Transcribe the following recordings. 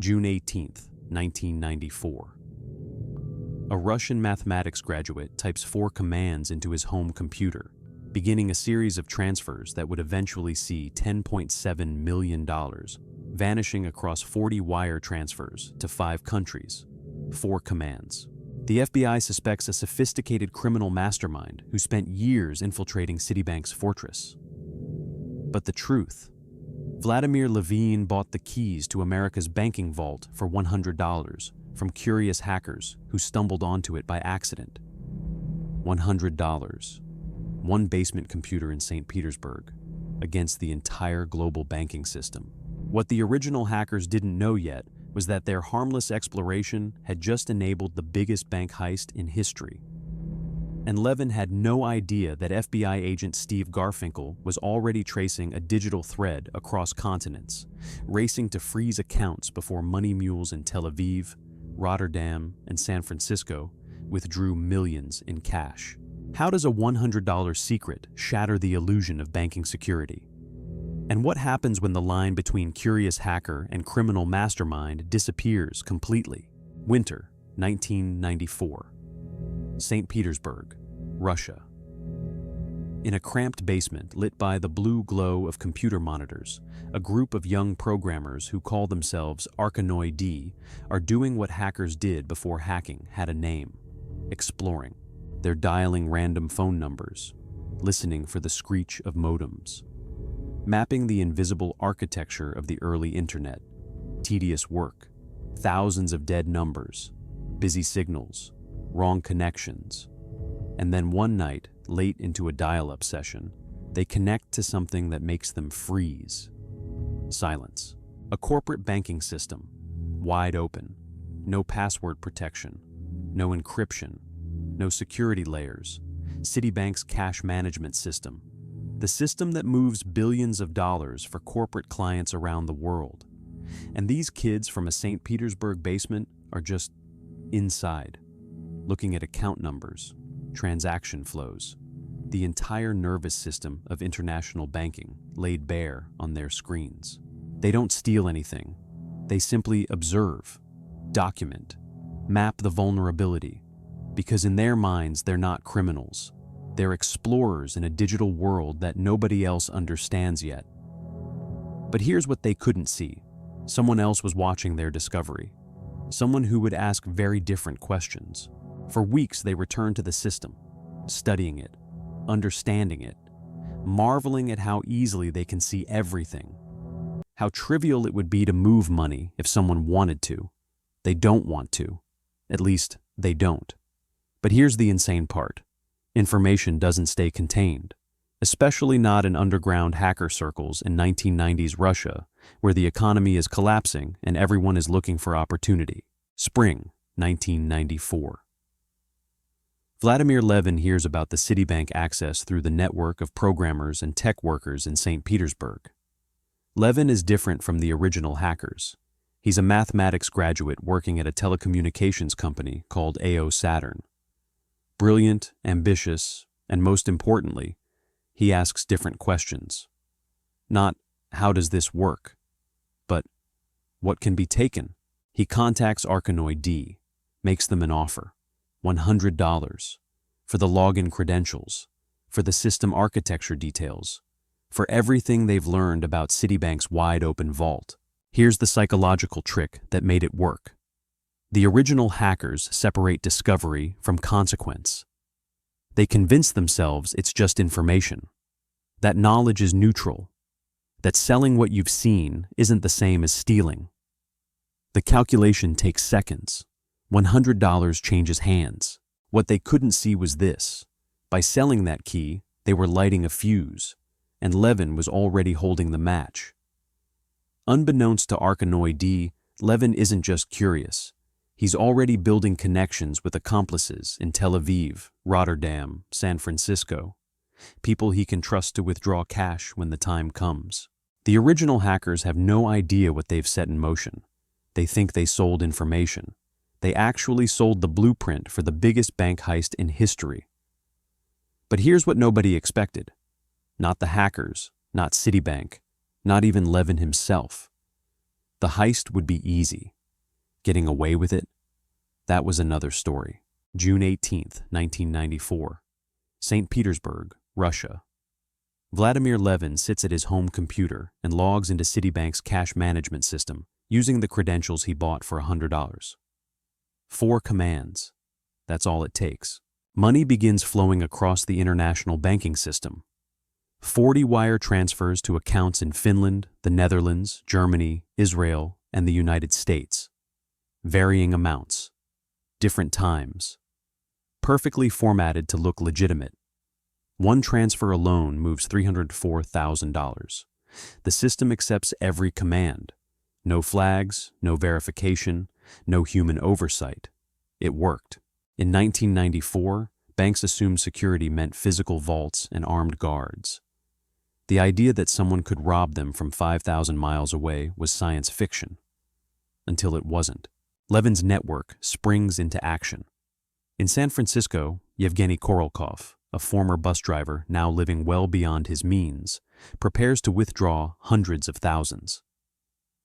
June 18th, 1994. A Russian mathematics graduate types 4 commands into his home computer, beginning a series of transfers that would eventually see $10.7 million vanishing across 40 wire transfers to 5 countries. 4 commands. The FBI suspects a sophisticated criminal mastermind who spent years infiltrating Citibank's fortress. But the truth: Vladimir Levin bought the keys to America's banking vault for $100 from curious hackers who stumbled onto it by accident. $100. One basement computer in St. Petersburg against the entire global banking system. What the original hackers didn't know yet was that their harmless exploration had just enabled the biggest bank heist in history. And Levin had no idea that FBI agent Steve Garfinkel was already tracing a digital thread across continents, racing to freeze accounts before money mules in Tel Aviv, Rotterdam, and San Francisco withdrew millions in cash. How does a $100 secret shatter the illusion of banking security? And what happens when the line between curious hacker and criminal mastermind disappears completely? Winter, 1994. St. Petersburg, Russia. In a cramped basement lit by the blue glow of computer monitors, a group of young programmers who call themselves Arkanoid D are doing what hackers did before hacking had a name: exploring. They're dialing random phone numbers, listening for the screech of modems, mapping the invisible architecture of the early internet. Tedious work, thousands of dead numbers, busy signals, wrong connections. And then one night, late into a dial-up session, they connect to something that makes them freeze. Silence. A corporate banking system, wide open, no password protection, no encryption, no security layers. Citibank's cash management system, the system that moves billions of dollars for corporate clients around the world. And these kids from a St. Petersburg basement are just inside, looking at account numbers, transaction flows, the entire nervous system of international banking laid bare on their screens. They don't steal anything. They simply observe, document, map the vulnerability, because in their minds they're not criminals. They're explorers in a digital world that nobody else understands yet. But here's what they couldn't see. Someone else was watching their discovery. Someone who would ask very different questions. For weeks they returned to the system, studying it, understanding it, marveling at how easily they can see everything. How trivial it would be to move money if someone wanted to. They don't want to. At least, they don't. But here's the insane part. Information doesn't stay contained, especially not in underground hacker circles in 1990s Russia, where the economy is collapsing and everyone is looking for opportunity. Spring, 1994. Vladimir Levin hears about the Citibank access through the network of programmers and tech workers in St. Petersburg. Levin is different from the original hackers. He's a mathematics graduate working at a telecommunications company called AO Saturn. Brilliant, ambitious, and most importantly, he asks different questions. Not, how does this work? But, what can be taken? He contacts Arkanoid D, makes them an offer. $100 for the login credentials, for the system architecture details, for everything they've learned about Citibank's wide-open vault. Here's the psychological trick that made it work. The original hackers separate discovery from consequence. They convince themselves it's just information, that knowledge is neutral, that selling what you've seen isn't the same as stealing. The calculation takes seconds. $100 changes hands. What they couldn't see was this. By selling that key, they were lighting a fuse, and Levin was already holding the match. Unbeknownst to Arkanoid D, Levin isn't just curious. He's already building connections with accomplices in Tel Aviv, Rotterdam, San Francisco, people he can trust to withdraw cash when the time comes. The original hackers have no idea what they've set in motion. They think they sold information. They actually sold the blueprint for the biggest bank heist in history. But here's what nobody expected. Not the hackers, not Citibank, not even Levin himself. The heist would be easy. Getting away with it? That was another story. June 18th, 1994. St. Petersburg, Russia. Vladimir Levin sits at his home computer and logs into Citibank's cash management system using the credentials he bought for $100. 4 commands. That's all it takes. Money begins flowing across the international banking system. 40 wire transfers to accounts in Finland, the Netherlands, Germany, Israel, and the United States. Varying amounts. Different times. Perfectly formatted to look legitimate. One transfer alone moves $304,000. The system accepts every command. No flags, no verification, no human oversight. It worked. In 1994, banks assumed security meant physical vaults and armed guards. The idea that someone could rob them from 5,000 miles away was science fiction. Until it wasn't. Levin's network springs into action. In San Francisco, Yevgeny Korolkov, a former bus driver now living well beyond his means, prepares to withdraw hundreds of thousands.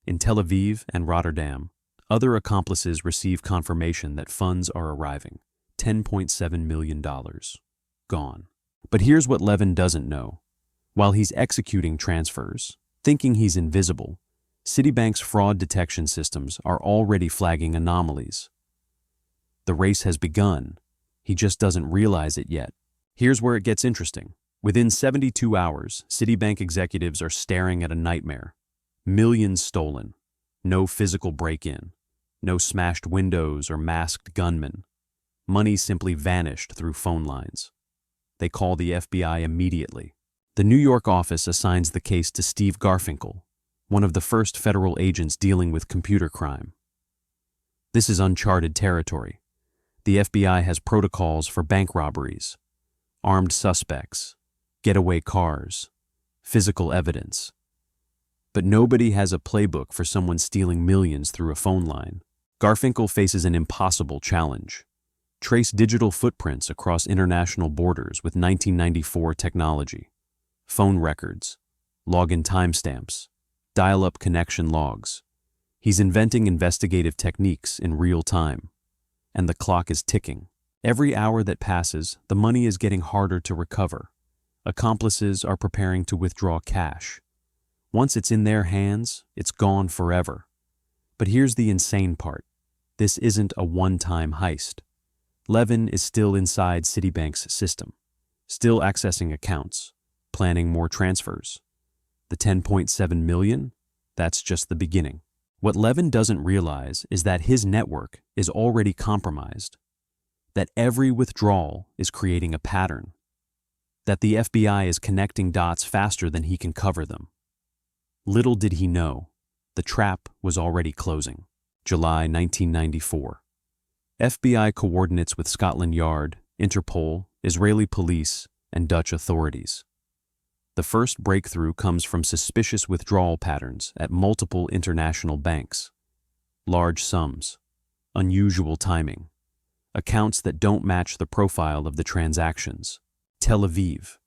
In Tel Aviv and Rotterdam, other accomplices receive confirmation that funds are arriving. $10.7 million. Gone. But here's what Levin doesn't know. While he's executing transfers, thinking he's invisible, Citibank's fraud detection systems are already flagging anomalies. The race has begun. He just doesn't realize it yet. Here's where it gets interesting. Within 72 hours, Citibank executives are staring at a nightmare. Millions stolen. No physical break-in. No smashed windows or masked gunmen. Money simply vanished through phone lines. They call the FBI immediately. The New York office assigns the case to Steve Garfinkel, one of the first federal agents dealing with computer crime. This is uncharted territory. The FBI has protocols for bank robberies, armed suspects, getaway cars, physical evidence. But nobody has a playbook for someone stealing millions through a phone line. Garfinkel faces an impossible challenge. Trace digital footprints across international borders with 1994 technology. Phone records, login timestamps, dial-up connection logs. He's inventing investigative techniques in real time. And the clock is ticking. Every hour that passes, the money is getting harder to recover. Accomplices are preparing to withdraw cash. Once it's in their hands, it's gone forever. But here's the insane part. This isn't a one-time heist. Levin is still inside Citibank's system, still accessing accounts, planning more transfers. The $10.7 million? That's just the beginning. What Levin doesn't realize is that his network is already compromised, that every withdrawal is creating a pattern, that the FBI is connecting dots faster than he can cover them. Little did he know, the trap was already closing. July 1994. FBI coordinates with Scotland Yard, Interpol, Israeli police, and Dutch authorities. The first breakthrough comes from suspicious withdrawal patterns at multiple international banks. Large sums, unusual timing, accounts that don't match the profile of the transactions. Tel Aviv.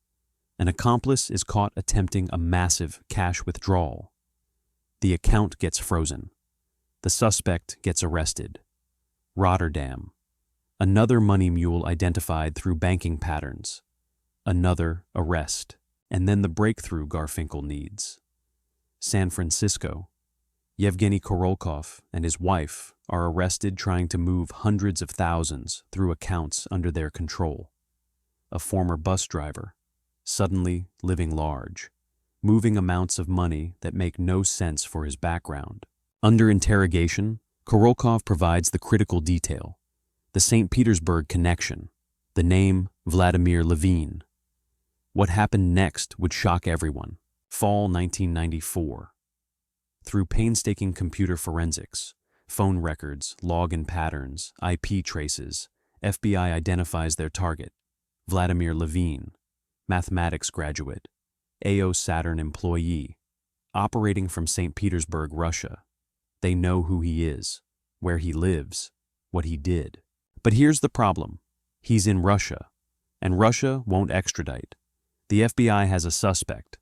An accomplice is caught attempting a massive cash withdrawal. The account gets frozen. The suspect gets arrested. Rotterdam. Another money mule identified through banking patterns. Another arrest. And then the breakthrough Garfinkel needs. San Francisco. Yevgeny Korolkov and his wife are arrested trying to move hundreds of thousands through accounts under their control. A former bus driver, suddenly living large, moving amounts of money that make no sense for his background. Under interrogation, Korolkov provides the critical detail, the St. Petersburg connection, the name Vladimir Levin. What happened next would shock everyone. Fall 1994. Through painstaking computer forensics, phone records, login patterns, IP traces, FBI identifies their target, Vladimir Levin, mathematics graduate, AO Saturn employee, operating from St. Petersburg, Russia. They know who he is, where he lives, what he did. But here's the problem. He's in Russia, and Russia won't extradite. The FBI has a suspect,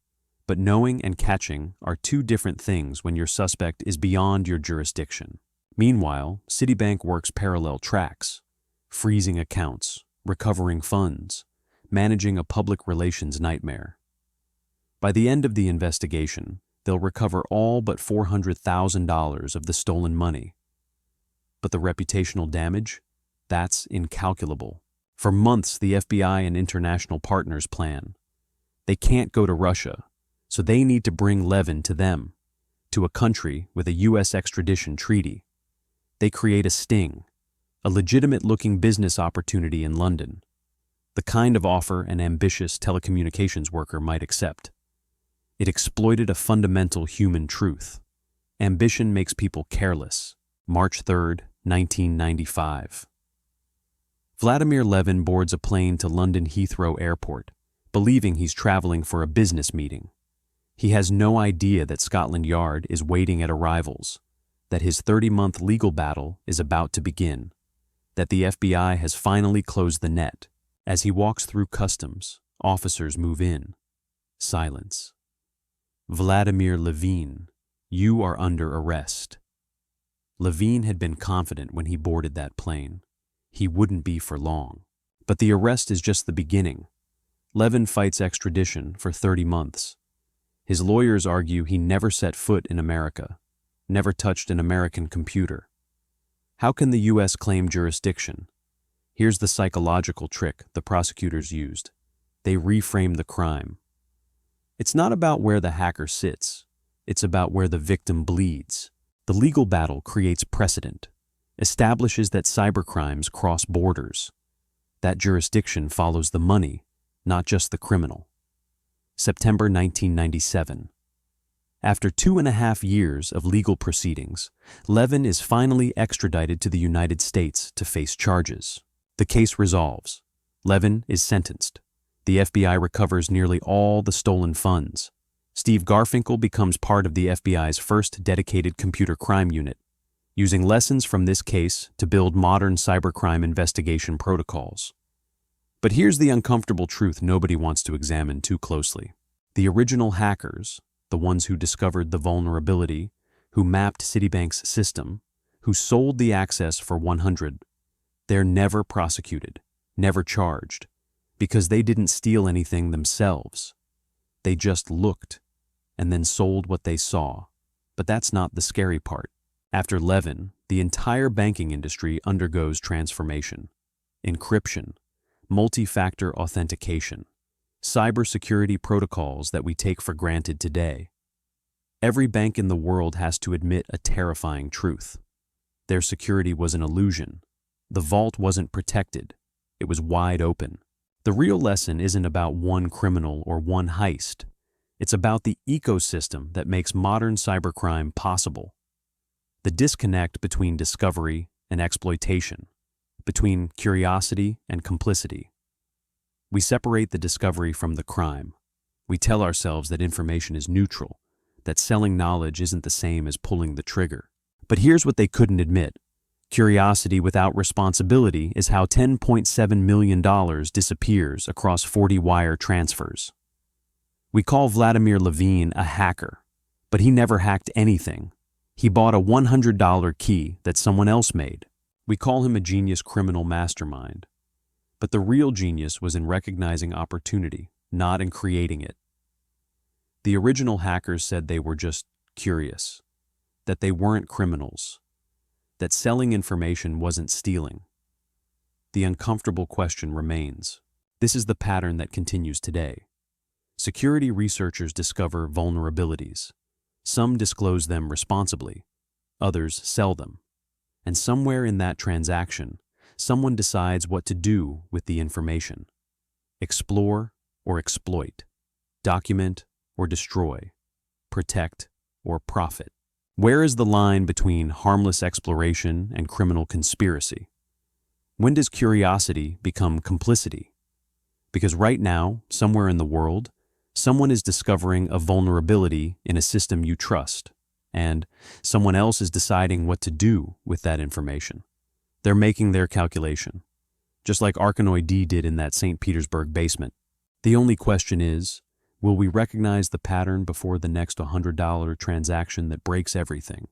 But knowing and catching are two different things when your suspect is beyond your jurisdiction. Meanwhile, Citibank works parallel tracks, freezing accounts, recovering funds, managing a public relations nightmare. By the end of the investigation, they'll recover all but $400,000 of the stolen money. But the reputational damage? That's incalculable. For months, the FBI and international partners plan. They can't go to Russia, so they need to bring Levin to them, to a country with a U.S. extradition treaty. They create a sting, a legitimate-looking business opportunity in London, the kind of offer an ambitious telecommunications worker might accept. It exploited a fundamental human truth. Ambition makes people careless. March 3, 1995. Vladimir Levin boards a plane to London Heathrow Airport, believing he's traveling for a business meeting. He has no idea that Scotland Yard is waiting at arrivals, that his 30-month legal battle is about to begin, that the FBI has finally closed the net. As he walks through customs, officers move in. Silence. Vladimir Levin, you are under arrest. Levin had been confident when he boarded that plane. He wouldn't be for long. But the arrest is just the beginning. Levin fights extradition for 30 months. His lawyers argue he never set foot in America, never touched an American computer. How can the U.S. claim jurisdiction? Here's the psychological trick the prosecutors used. They reframe the crime. It's not about where the hacker sits. It's about where the victim bleeds. The legal battle creates precedent, establishes that cybercrimes cross borders. That jurisdiction follows the money, not just the criminal. September 1997. After 2.5 years of legal proceedings, Levin is finally extradited to the United States to face charges. The case resolves. Levin is sentenced. The FBI recovers nearly all the stolen funds. Steve Garfinkel becomes part of the FBI's first dedicated computer crime unit, using lessons from this case to build modern cybercrime investigation protocols. But here's the uncomfortable truth nobody wants to examine too closely. The original hackers, the ones who discovered the vulnerability, who mapped Citibank's system, who sold the access for 100, they're never prosecuted, never charged, because they didn't steal anything themselves. They just looked, and then sold what they saw. But that's not the scary part. After Levin, the entire banking industry undergoes transformation. Encryption, multi-factor authentication, cybersecurity protocols that we take for granted today. Every bank in the world has to admit a terrifying truth. Their security was an illusion. The vault wasn't protected. It was wide open. The real lesson isn't about one criminal or one heist. It's about the ecosystem that makes modern cybercrime possible. The disconnect between discovery and exploitation, between curiosity and complicity. We separate the discovery from the crime. We tell ourselves that information is neutral, that selling knowledge isn't the same as pulling the trigger. But here's what they couldn't admit. Curiosity without responsibility is how $10.7 million disappears across 40 wire transfers. We call Vladimir Levin a hacker, but he never hacked anything. He bought a $100 key that someone else made. We call him a genius criminal mastermind. But the real genius was in recognizing opportunity, not in creating it. The original hackers said they were just curious, that they weren't criminals, that selling information wasn't stealing. The uncomfortable question remains. This is the pattern that continues today. Security researchers discover vulnerabilities. Some disclose them responsibly, others sell them. And somewhere in that transaction, someone decides what to do with the information. Explore or exploit, document or destroy, protect or profit. Where is the line between harmless exploration and criminal conspiracy? When does curiosity become complicity? Because right now, somewhere in the world, someone is discovering a vulnerability in a system you trust, and someone else is deciding what to do with that information. They're making their calculation, just like Arkanoid D did in that St. Petersburg basement. The only question is, Will we recognize the pattern before the next $100 transaction that breaks everything?